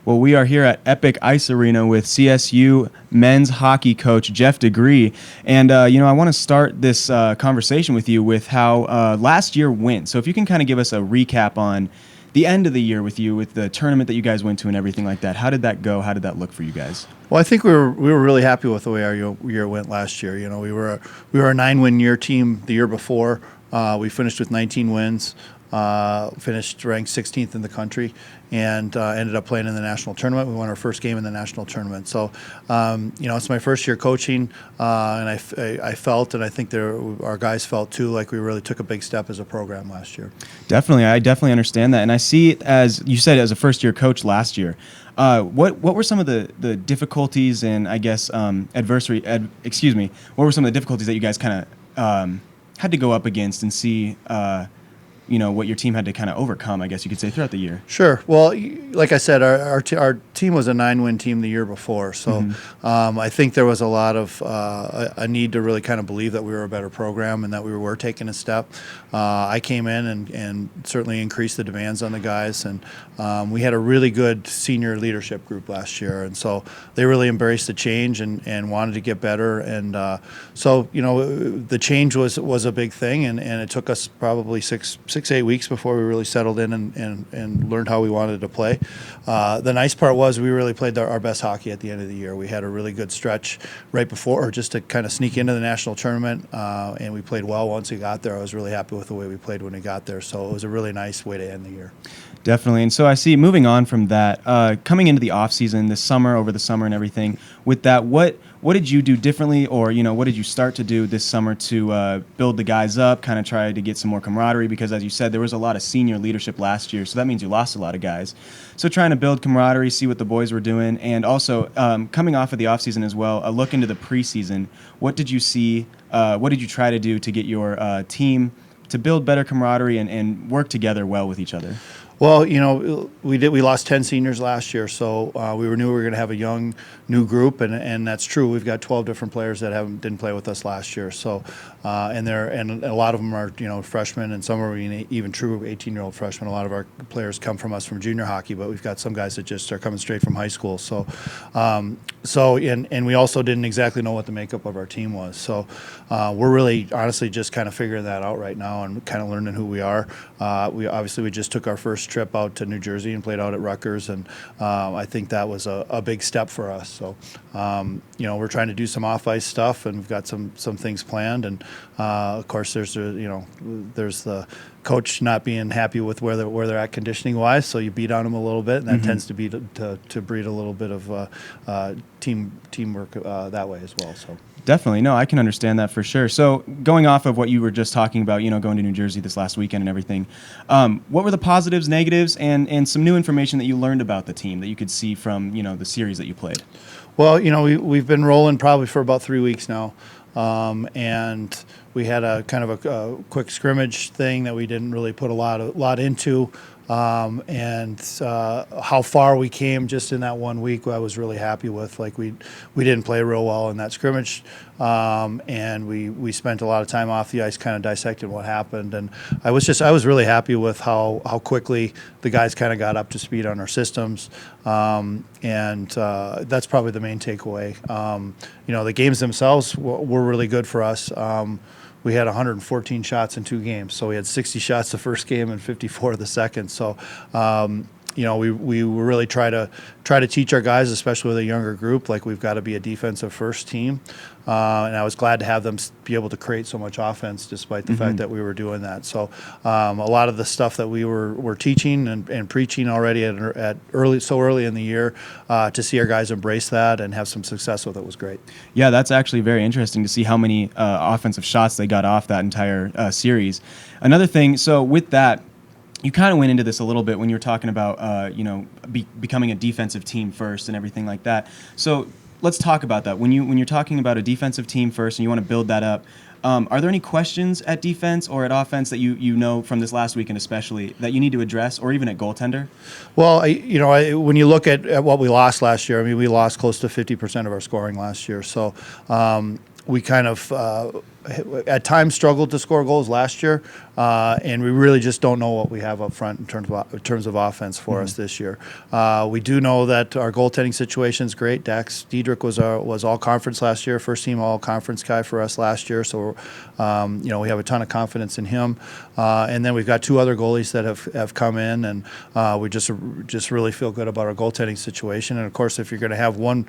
Well, we are here at Epic Ice Arena with CSU men's hockey coach Jeff DeGree. And, I want to start this conversation with you with how last year went. So if you can kind of give us a recap on the end of the year with you, with the tournament that you guys went to and everything like that. How did that go? How did that look for you guys? Well, I think we were really happy with the way our year went last year. You know, we were a 9-win year team the year before. We finished with 19 wins. Finished ranked 16th in the country, and ended up playing in the national tournament. We won our first game in the national tournament. So, it's my first year coaching, and I felt, and I think our guys felt too, like we really took a big step as a program last year. Definitely, I definitely understand that, and I see it as you said as a first year coach last year. What were some of the difficulties and I guess what were some of the difficulties that you guys kind of had to go up against and see? What your team had to kind of overcome, I guess you could say, throughout the year. Sure. Well, like I said, our team was a 9-win team the year before. So I think there was a lot of a need to really kind of believe that we were a better program and that we were taking a step. I came in and certainly increased the demands on the guys. And we had a really good senior leadership group last year. And so they really embraced the change and wanted to get better. And the change was a big thing. And it took us probably 6-8 weeks before we really settled in and learned how we wanted to play. The nice part was we really played our best hockey at the end of the year. We had a really good stretch right before, just to kind of sneak into the national tournament, and we played well once we got there. I was really happy with the way we played when we got there, so it was a really nice way to end the year. Definitely. And so I see, moving on from that, coming into the off season this summer, over the summer and everything, with that, what did you do differently, or what did you start to do this summer to build the guys up, kind of try to get some more camaraderie? Because as you said, there was a lot of senior leadership last year, so that means you lost a lot of guys. So trying to build camaraderie, see what the boys were doing, and also coming off of the off season as well, a look into the preseason. What did you see? What did you try to do to get your team to build better camaraderie and work together well with each other? Well, we lost 10 seniors last year, so we knew we were going to have a young, new group, and that's true. We've got 12 different players that didn't play with us last year, so and a lot of them are freshmen, and some are even true 18-year-old freshmen. A lot of our players come from us from junior hockey, but we've got some guys that just are coming straight from high school. So we also didn't exactly know what the makeup of our team was. So we're really honestly just kind of figuring that out right now and kind of learning who we are. We just took our first trip out to New Jersey and played out at Rutgers, and I think that was a big step for us. So we're trying to do some off-ice stuff, and we've got some things planned. And of course, there's the coach not being happy with where they're at conditioning wise, so you beat on them a little bit, and that tends to be to breed a little bit of teamwork that way as well. So. Definitely. No, I can understand that for sure. So going off of what you were just talking about, going to New Jersey this last weekend and everything, what were the positives, negatives, and some new information that you learned about the team that you could see from, the series that you played? Well, we've been rolling probably for about 3 weeks now. And we had a kind of a quick scrimmage thing that we didn't really put a lot into. And how far we came just in that 1 week, I was really happy with. Like we didn't play real well in that scrimmage, and we spent a lot of time off the ice, kind of dissecting what happened. And I was really happy with how quickly the guys kind of got up to speed on our systems, and that's probably the main takeaway. The games themselves were really good for us. We had 114 shots in 2 games, so we had 60 shots the first game and 54 the second. So, we really try to teach our guys, especially with a younger group, like we've got to be a defensive first team. And I was glad to have them be able to create so much offense, despite the fact that we were doing that. So, a lot of the stuff that we were teaching and preaching already at early in the year, to see our guys embrace that and have some success with it was great. Yeah, that's actually very interesting to see how many offensive shots they got off that entire series. Another thing, so with that, you kind of went into this a little bit when you were talking about, becoming a defensive team first and everything like that. So let's talk about that. When you're talking about a defensive team first and you want to build that up, are there any questions at defense or at offense that you from this last weekend especially that you need to address, or even at goaltender? Well, when you look at what we lost last year, I mean, we lost close to 50% of our scoring last year. So we kind of at times struggled to score goals last year. and we really just don't know what we have up front in terms of offense for us this year. We do know that our goaltending situation is great. Dax Diedrich was all conference last year, first team all conference guy for us last year. So we have a ton of confidence in him. And then we've got two other goalies that have come in, and we just really feel good about our goaltending situation. And of course, if you're going to have one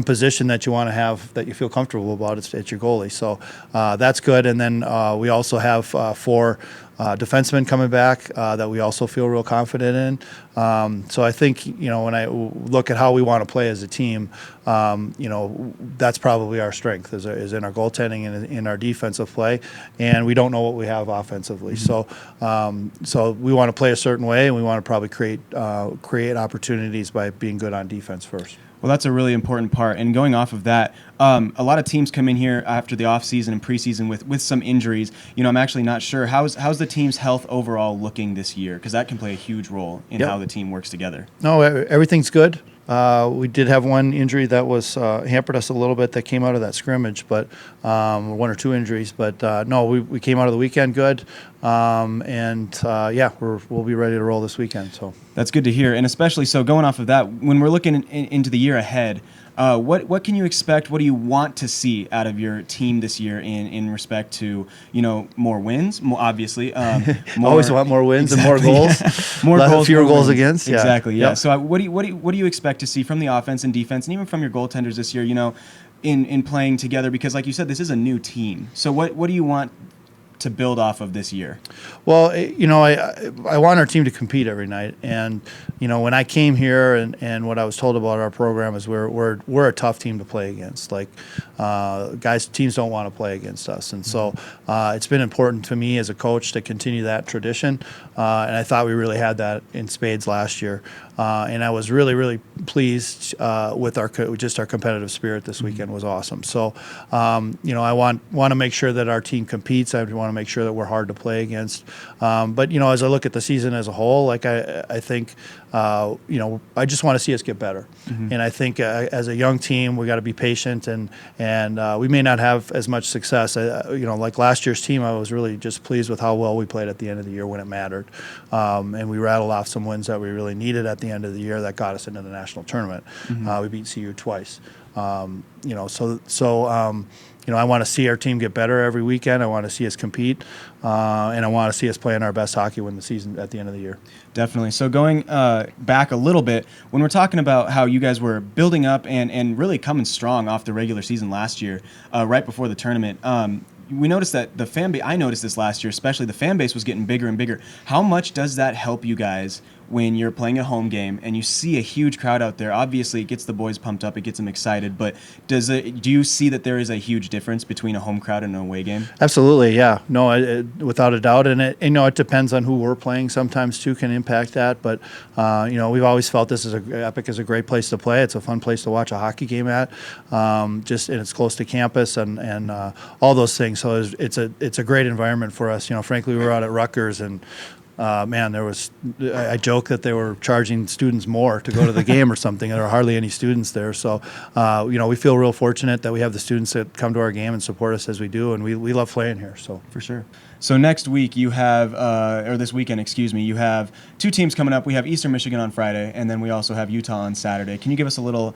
position that you want to have that you feel comfortable about, it's your goalie. So that's good. And then we also have 4 defensemen coming back that we also feel real confident in. So I think, when I look at how we want to play as a team, that's probably our strength is in our goaltending and in our defensive play. And we don't know what we have offensively. So we want to play a certain way, and we want to probably create opportunities by being good on defense first. Well, that's a really important part. And going off of that, a lot of teams come in here after the offseason and preseason with some injuries. I'm actually not sure. How's the team's health overall looking this year? Because that can play a huge role in how the team works together. No, everything's good. We did have one injury that was hampered us a little bit that came out of that scrimmage, but 1 or 2 injuries. But no, we came out of the weekend good, we'll be ready to roll this weekend. So that's good to hear, and especially so going off of that, when we're looking into the year ahead. What can you expect? What do you want to see out of your team this year in respect to more wins? Obviously, always want more wins and more goals, fewer goals against. Yeah. Exactly. Yeah. Yep. So what do you expect to see from the offense and defense, and even from your goaltenders this year? In playing together, because like you said, this is a new team. So what do you want to build off of this year? Well, I want our team to compete every night, and when I came here and what I was told about our program is we're a tough team to play against. Like teams don't want to play against us, and so it's been important to me as a coach to continue that tradition, and I thought we really had that in spades last year. And I was really, really pleased with our competitive spirit this weekend was awesome. So, I want to make sure that our team competes. I want to make sure that we're hard to play against. But as I look at the season as a whole, like I think, I just want to see us get better. Mm-hmm. And I think as a young team, we got to be patient, and we may not have as much success. Like last year's team, I was really just pleased with how well we played at the end of the year when it mattered, and we rattled off some wins that we really needed at the end of the year that got us into the national tournament. Mm-hmm. We beat CU twice. I want to see our team get better every weekend. I want to see us compete, and I want to see us playing our best hockey when the season at the end of the year. Definitely. So going back a little bit, when we're talking about how you guys were building up and really coming strong off the regular season last year, right before the tournament, we noticed that the fan base, I noticed this last year especially, the fan base was getting bigger and bigger. How much does that help you guys when you're playing a home game and you see a huge crowd out there? Obviously, it gets the boys pumped up, it gets them excited, but do you see that there is a huge difference between a home crowd and an away game? Absolutely, yeah. No, without a doubt. And it depends on who we're playing. Sometimes, too, can impact that. But, we've always felt Epic is a great place to play. It's a fun place to watch a hockey game at. And it's close to campus and all those things. So it's a great environment for us. Frankly, we were out at Rutgers, and I joke that they were charging students more to go to the game or something. There were hardly any students there. So, we feel real fortunate that we have the students that come to our game and support us as we do, and we love playing here. So for sure. So next week you have, or this weekend, you have 2 teams coming up. We have Eastern Michigan on Friday, and then we also have Utah on Saturday. Can you give us a little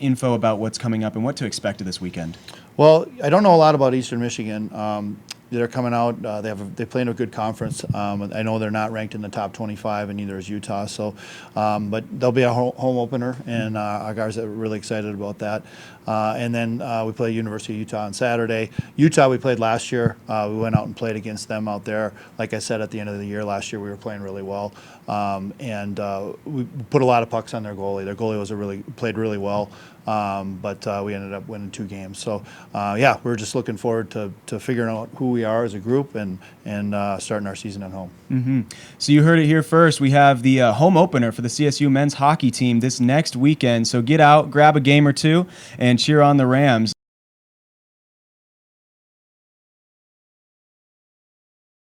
info about what's coming up and what to expect of this weekend? Well, I don't know a lot about Eastern Michigan. They're coming out. They play in a good conference. I know they're not ranked in the top 25, and neither is Utah. So, but they'll be a home opener, and our guys are really excited about that. And then we play University of Utah on Saturday. Utah, we played last year. We went out and played against them out there. Like I said, at the end of the year last year, we were playing really well, and we put a lot of pucks on their goalie. Their goalie played really well. But we ended up winning 2 games. So, we're just looking forward to figuring out who we are as a group and starting our season at home. Mm-hmm. So you heard it here first. We have the home opener for the CSU men's hockey team this next weekend. So get out, grab a game or two, and cheer on the Rams.